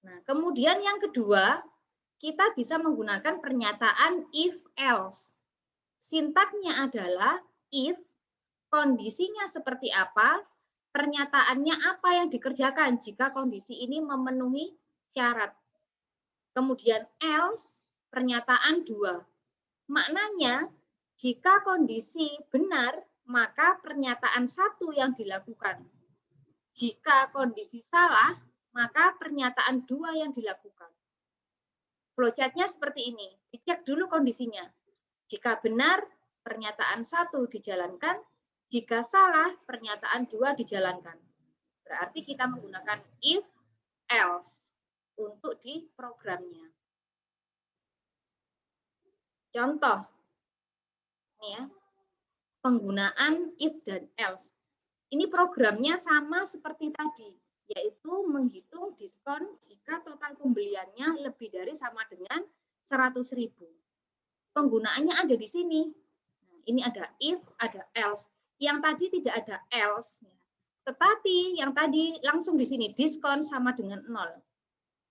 Nah, kemudian yang kedua, kita bisa menggunakan pernyataan if else. Sintaknya adalah if, kondisinya seperti apa, pernyataannya apa yang dikerjakan jika kondisi ini memenuhi syarat. Kemudian else, pernyataan dua. Maknanya, jika kondisi benar, maka pernyataan satu yang dilakukan. Jika kondisi salah, maka pernyataan dua yang dilakukan. Flowchart-nya seperti ini. Dicek dulu kondisinya. Jika benar, pernyataan satu dijalankan. Jika salah, pernyataan dua dijalankan. Berarti kita menggunakan if, else untuk di programnya. Contoh, ini ya, penggunaan if dan else. Ini programnya sama seperti tadi, yaitu menghitung diskon jika total pembeliannya lebih dari sama dengan 100.000. Penggunaannya ada di sini. Nah, ini ada if, ada else. Yang tadi tidak ada else. Tetapi yang tadi langsung di sini, diskon sama dengan 0.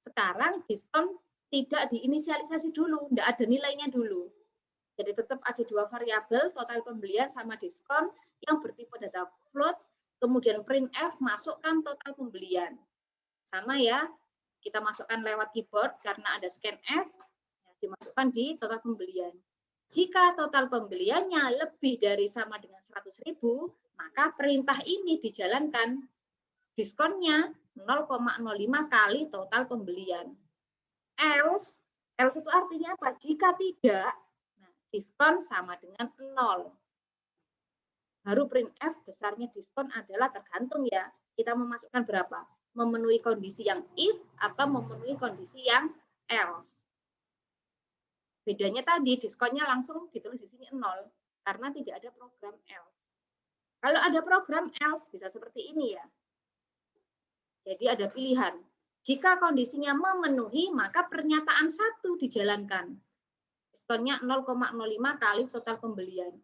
Sekarang diskon tidak diinisialisasi dulu, tidak ada nilainya dulu. Jadi tetap ada dua variabel, total pembelian sama diskon yang bertipe data float, kemudian printf masukkan total pembelian. Sama ya, kita masukkan lewat keyboard karena ada scanf, dimasukkan di total pembelian. Jika total pembeliannya lebih dari sama dengan 100.000, maka perintah ini dijalankan. Diskonnya 0,05 kali total pembelian. Else itu artinya apa? Jika tidak, diskon sama dengan 0. Baru printf besarnya diskon adalah tergantung ya, kita memasukkan berapa? Memenuhi kondisi yang if atau memenuhi kondisi yang else. Bedanya tadi diskonnya langsung ditulis di sini 0 karena tidak ada program else. Kalau ada program else bisa seperti ini ya. Jadi ada pilihan. Jika kondisinya memenuhi maka pernyataan satu dijalankan. Diskonnya 0,05 kali total pembelian.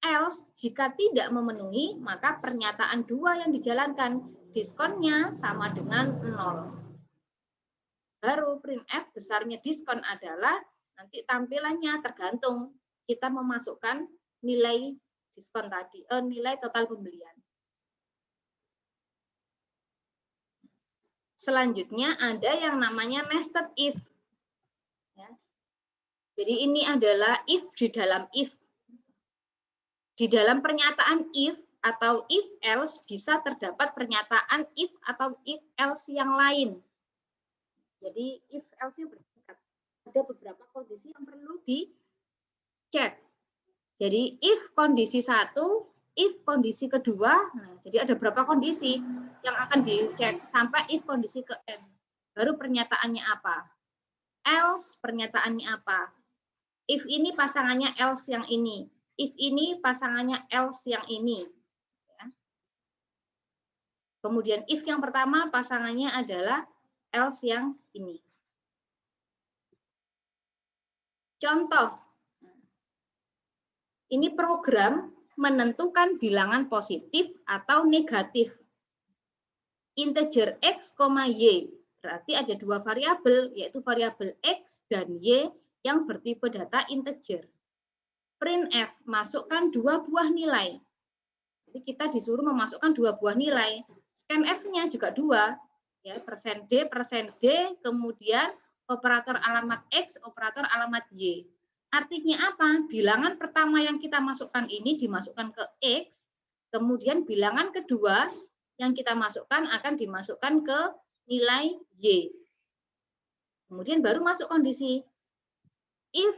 Else, jika tidak memenuhi, maka pernyataan dua yang dijalankan. Diskonnya sama dengan 0. Baru printf besarnya diskon adalah, nanti tampilannya tergantung kita memasukkan nilai diskon tadi, nilai total pembelian. Selanjutnya ada yang namanya nested if. Ya. Jadi ini adalah if di dalam if. Di dalam pernyataan if atau if else bisa terdapat pernyataan if atau if else yang lain. Jadi if else-nya bersingkat. Ada beberapa kondisi yang perlu dicek. Jadi if kondisi satu, if kondisi kedua, nah, jadi ada berapa kondisi yang akan dicek sampai if kondisi ke n. Baru pernyataannya apa? Else pernyataannya apa? If ini pasangannya else yang ini. If ini pasangannya else yang ini. Ya. Kemudian if yang pertama pasangannya adalah else yang ini. Contoh, ini program menentukan bilangan positif atau negatif. Integer x, y. Berarti ada dua variabel, yaitu variabel x dan y yang bertipe data integer. Printf, masukkan dua buah nilai. Jadi kita disuruh memasukkan dua buah nilai. Scanf-nya juga dua, ya, %d, kemudian operator alamat x, operator alamat y. Artinya apa? Bilangan pertama yang kita masukkan ini dimasukkan ke x, kemudian bilangan kedua yang kita masukkan akan dimasukkan ke nilai y. Kemudian baru masuk kondisi. If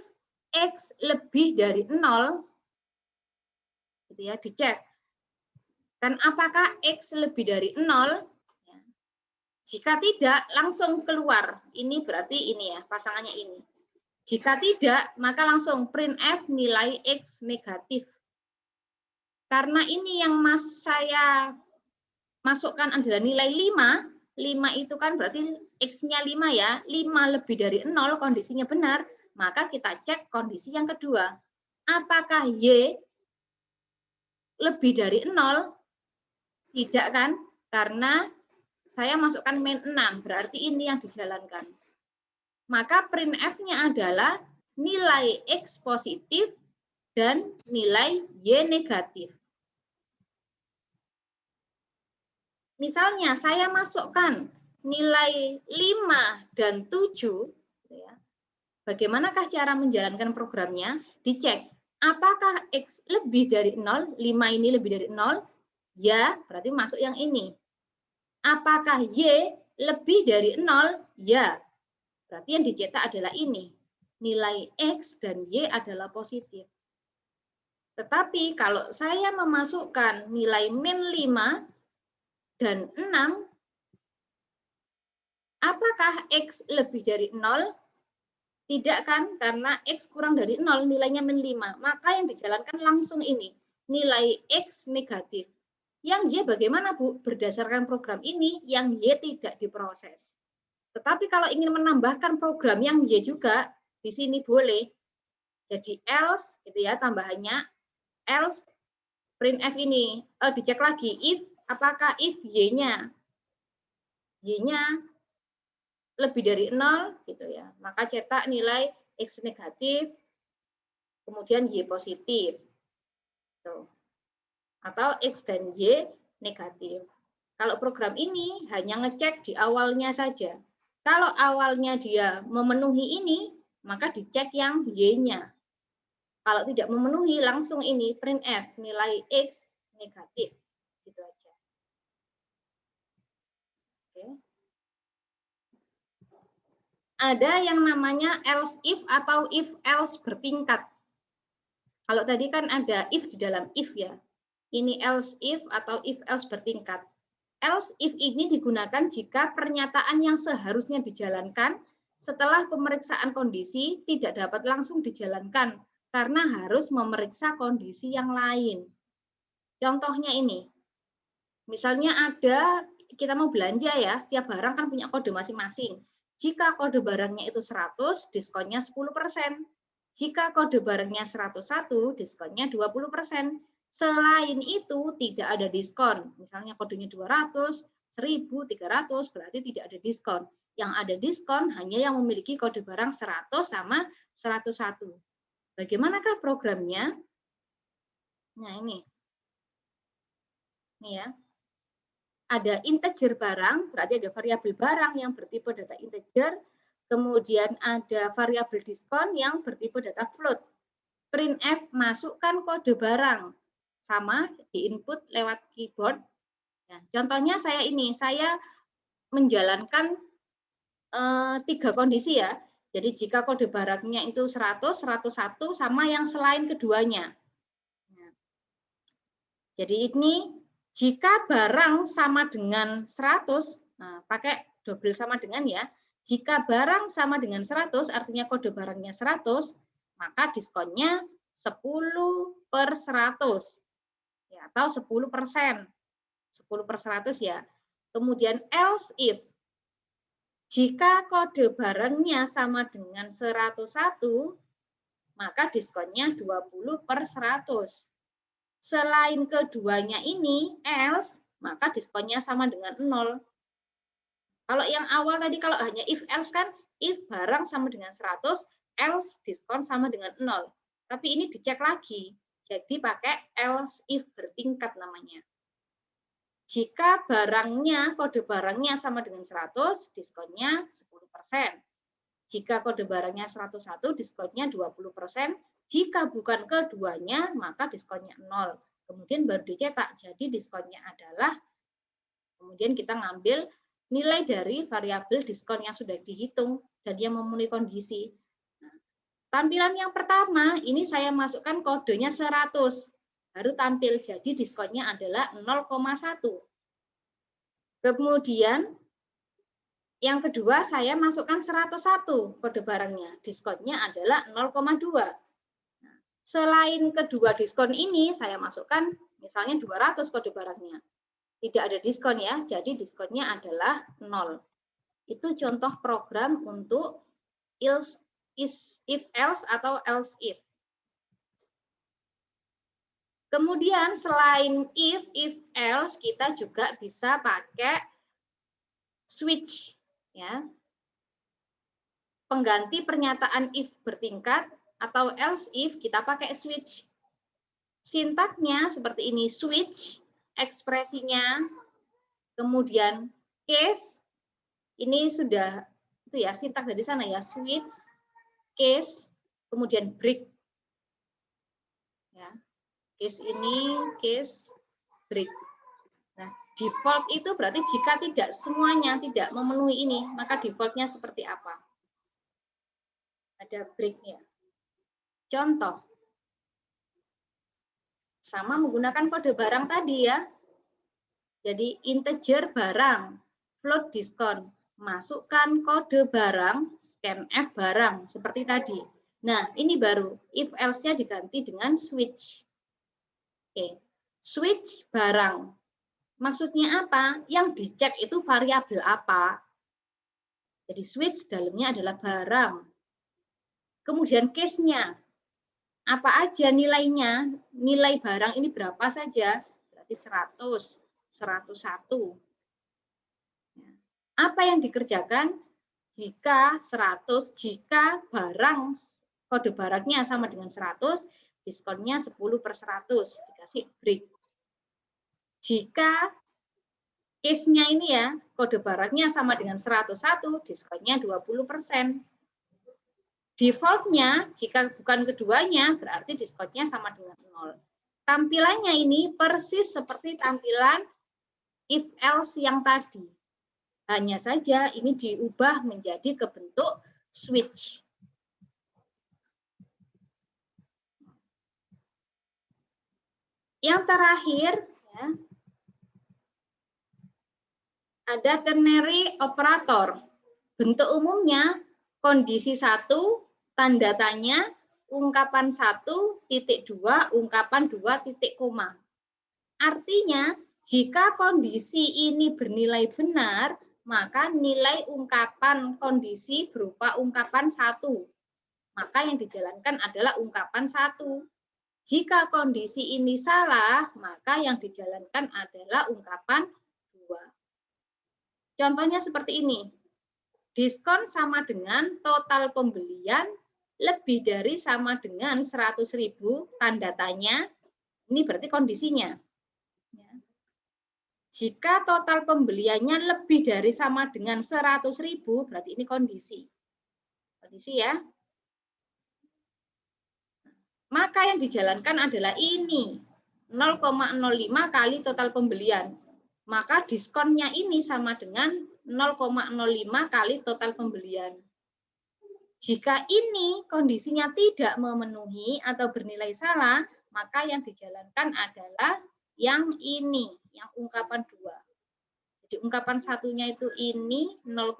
x lebih dari 0, gitu ya, dicek. Dan apakah X lebih dari 0? Jika tidak, langsung keluar. Ini berarti ini ya, pasangannya ini. Jika tidak, maka langsung printf nilai X negatif. Karena ini yang saya masukkan adalah nilai 5. 5 itu kan berarti X-nya 5 ya. 5 lebih dari 0, kondisinya benar. Maka kita cek kondisi yang kedua. Apakah Y lebih dari 0? Tidak kan? Karena saya masukkan min 6, berarti ini yang dijalankan. Maka printf-nya adalah nilai X positif dan nilai Y negatif. Misalnya saya masukkan nilai 5 dan 7, ya. Bagaimanakah cara menjalankan programnya? Dicek, apakah X lebih dari 0, 5 ini lebih dari 0? Ya, berarti masuk yang ini. Apakah Y lebih dari 0? Ya, berarti yang dicetak adalah ini. Nilai X dan Y adalah positif. Tetapi kalau saya memasukkan nilai min 5 dan 6, apakah X lebih dari 0? Tidak kan, karena X kurang dari 0, nilainya min 5. Maka yang dijalankan langsung ini, nilai X negatif. Yang Y bagaimana, Bu? Berdasarkan program ini, yang Y tidak diproses. Tetapi kalau ingin menambahkan program yang Y juga, di sini boleh. Jadi else, gitu ya, tambahannya, else printf ini, dicek lagi, if, apakah if Y-nya lebih dari 0 gitu ya, maka cetak nilai X negatif kemudian Y positif tuh. Atau X dan Y negatif. Kalau program ini hanya ngecek di awalnya saja. Kalau awalnya dia memenuhi ini, maka dicek yang Y-nya. Kalau tidak memenuhi, langsung ini printf nilai X negatif. Gitu aja. Oke. Ada yang namanya else if atau if else bertingkat. Kalau tadi kan ada if di dalam if ya. Ini else if atau if else bertingkat. Else if ini digunakan jika pernyataan yang seharusnya dijalankan setelah pemeriksaan kondisi tidak dapat langsung dijalankan karena harus memeriksa kondisi yang lain. Contohnya ini. Misalnya ada, kita mau belanja ya, setiap barang kan punya kode masing-masing. Jika kode barangnya itu 100, diskonnya 10%. Jika kode barangnya 101, diskonnya 20%. Selain itu tidak ada diskon. Misalnya kodenya 200, 1000, 300, berarti tidak ada diskon. Yang ada diskon hanya yang memiliki kode barang 100 sama 101. Bagaimanakah programnya? Nah ini. Nih ya. Ada integer barang, berarti ada variabel barang yang bertipe data integer, kemudian ada variabel diskon yang bertipe data float. Printf masukkan kode barang, sama di input lewat keyboard. Nah, contohnya saya ini, saya menjalankan 3 kondisi ya. Jadi jika kode barangnya itu 100, 101 sama yang selain keduanya. Nah, jadi ini jika barang sama dengan 100, nah, pakai double sama dengan ya. Jika barang sama dengan 100, artinya kode barangnya 100, maka diskonnya 10/100. Ya, atau 10%. 10/100 ya. Kemudian else if. Jika kode barangnya sama dengan 101, maka diskonnya 20/100. Selain keduanya ini, else, maka diskonnya sama dengan 0. Kalau yang awal tadi, kalau hanya if else kan, if barang sama dengan 100, else diskon sama dengan 0. Tapi ini dicek lagi, jadi pakai else if bertingkat namanya. Jika barangnya, kode barangnya sama dengan 100, diskonnya 10%. Jika kode barangnya 101, diskonnya 20%. Jika bukan keduanya, maka diskonnya 0. Kemudian baru dicetak. Jadi diskonnya adalah, kemudian kita ngambil nilai dari variabel diskon yang sudah dihitung dan yang memenuhi kondisi. Nah, tampilan yang pertama, ini saya masukkan kodenya 100. Baru tampil, jadi diskonnya adalah 0,1. Kemudian yang kedua, saya masukkan 101 kode barangnya. Diskonnya adalah 0,2. Nah, selain kedua diskon ini, saya masukkan misalnya 200 kode barangnya. Tidak ada diskon ya, jadi diskonnya adalah 0. Itu contoh program untuk if else atau else if. Kemudian selain if else, kita juga bisa pakai switch, ya. Pengganti pernyataan if bertingkat atau else if kita pakai switch. Sintaknya seperti ini, switch, ekspresinya, kemudian case, ini sudah itu ya sintak dari sana ya, switch, case, kemudian break. Ya. Case ini, case, break. Nah, default itu berarti jika tidak semuanya tidak memenuhi ini, maka defaultnya seperti apa? Ada break-nya. Contoh, sama menggunakan kode barang tadi ya. Jadi integer barang, float diskon, masukkan kode barang, scanf barang, seperti tadi. Nah, ini baru, if else-nya diganti dengan switch. Oke, switch barang. Maksudnya apa? Yang dicek itu variabel apa? Jadi switch dalamnya adalah barang. Kemudian case-nya. Apa aja nilainya? Nilai barang ini berapa saja? Berarti 100, 101. Apa yang dikerjakan? Jika 100, jika barang, kode barangnya sama dengan 100, diskonnya 10/100, dikasih break. Jika case-nya ini ya, kode barangnya sama dengan 101, diskonnya 20%. Default-nya, jika bukan keduanya, berarti diskonnya sama dengan 0. Tampilannya ini persis seperti tampilan if else yang tadi. Hanya saja ini diubah menjadi ke bentuk switch. Yang terakhir, ya, ada ternary operator. Bentuk umumnya kondisi 1, tanda tanya, ungkapan 1.2, ungkapan 2, titik koma. Artinya, jika kondisi ini bernilai benar, maka nilai ungkapan kondisi berupa ungkapan 1. Maka yang dijalankan adalah ungkapan 1. Jika kondisi ini salah, maka yang dijalankan adalah ungkapan 2. Contohnya seperti ini. Diskon sama dengan total pembelian lebih dari sama dengan 100.000, tanda tanya. Ini berarti kondisinya. Jika total pembeliannya lebih dari sama dengan 100.000, berarti ini kondisi. Kondisi ya. Maka yang dijalankan adalah ini, 0,05 kali total pembelian. Maka diskonnya ini sama dengan 0,05 kali total pembelian. Jika ini kondisinya tidak memenuhi atau bernilai salah, maka yang dijalankan adalah yang ini, yang ungkapan 2. Jadi ungkapan satunya itu ini 0,5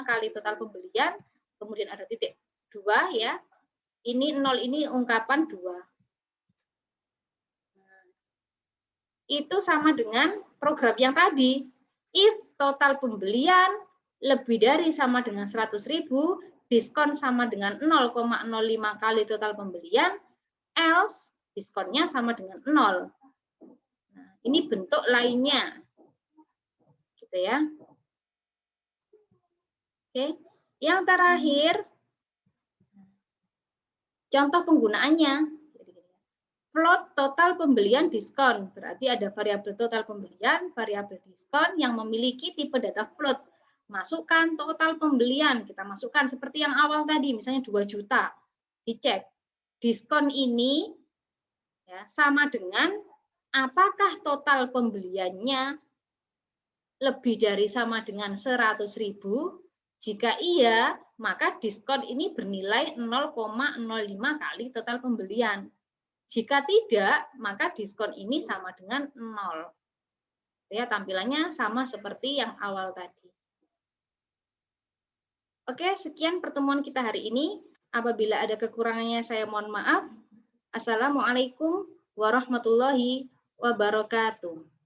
kali total pembelian, kemudian ada titik 2 ya. Ini 0 ini ungkapan 2. Itu sama dengan program yang tadi. If total pembelian lebih dari sama dengan 100.000, diskon sama dengan 0,05 kali total pembelian, else diskonnya sama dengan 0. Nah, ini bentuk lainnya. Gitu ya. Oke. Yang terakhir, contoh penggunaannya. Float total pembelian diskon. Berarti ada variabel total pembelian, variabel diskon yang memiliki tipe data float. Masukkan total pembelian, kita masukkan seperti yang awal tadi, misalnya 2 juta. Dicek, diskon ini ya, sama dengan apakah total pembeliannya lebih dari sama dengan 100.000? Jika iya, maka diskon ini bernilai 0,05 kali total pembelian. Jika tidak, maka diskon ini sama dengan 0. Ya, tampilannya sama seperti yang awal tadi. Oke, sekian pertemuan kita hari ini. Apabila ada kekurangannya, saya mohon maaf. Assalamualaikum warahmatullahi wabarakatuh.